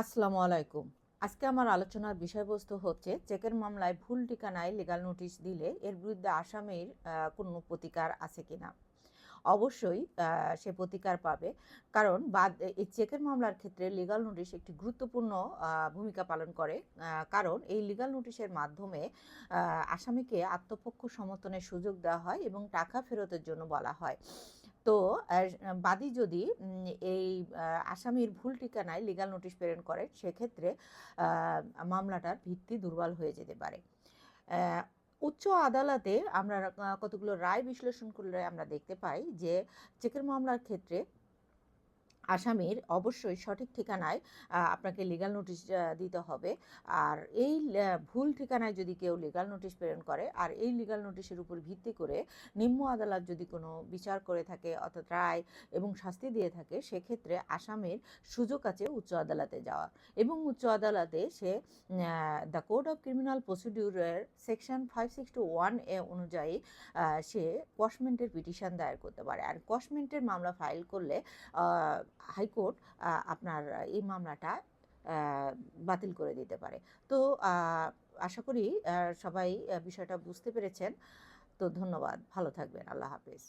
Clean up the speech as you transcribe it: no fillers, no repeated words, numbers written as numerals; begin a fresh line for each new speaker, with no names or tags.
আসসালামু আলাইকুম। আজকে আমার আলোচনার বিষয়বস্তু হচ্ছে চেকের মামলায় ভুল ঠিকানায় লিগ্যাল নোটিশ দিলে এর বিরুদ্ধে আসামির কোনো প্রতিকার আছে কিনা। অবশ্যই সে প্রতিকার পাবে। কারণ এই চেকের মামলার ক্ষেত্রে লিগ্যাল নোটিশ একটি গুরুত্বপূর্ণ ভূমিকা পালন করে। কারণ এই লিগ্যাল নোটিশের মাধ্যমে আসামিকে আত্মপক্ষ সমর্থনের সুযোগ দেওয়া হয় এবং টাকা ফেরতের জন্য বলা হয়। তো বাদী যদি এই আসামির ভুল ঠিকানায় লিগ্যাল নোটিশ প্রেরণ করেন, সেক্ষেত্রে মামলাটার ভিত্তি দুর্বল হয়ে যেতে পারে। উচ্চ আদালতে আমরা কতগুলো রায় বিশ্লেষণ করলে আমরা দেখতে পাই যে চেকের মামলার ক্ষেত্রে আসামির অবশ্যই সঠিক ঠিকানায় আপনাকে লিগ্যাল নোটিশ দিতে হবে। আর এই ভুল ঠিকানায় যদি কেউ লিগ্যাল নোটিশ প্রেরণ করে আর এই লিগ্যাল নোটিশের উপর ভিত্তি করে নিম্ন আদালত যদি কোনো বিচার করে থাকে অর্থাৎ রায় এবং শাস্তি দিয়ে থাকে, সেক্ষেত্রে আসামির সুযোগ আছে উচ্চ আদালতে যাওয়া এবং উচ্চ আদালতে সে দ্য কোড অফ ক্রিমিনাল প্রসিডিউরের সেকশন 561A অনুযায়ী সে কসমেন্টের পিটিশন দায়ের করতে পারে। আর কসমেন্টের মামলা ফাইল করলে হাইকোর্ট আপনার এই মামলাটা বাতিল করে দিতে পারে। তো আশা করি সবাই বিষয়টা বুঝতে পেরেছেন। তো ধন্যবাদ। ভালো থাকবেন। আল্লাহ হাফেজ।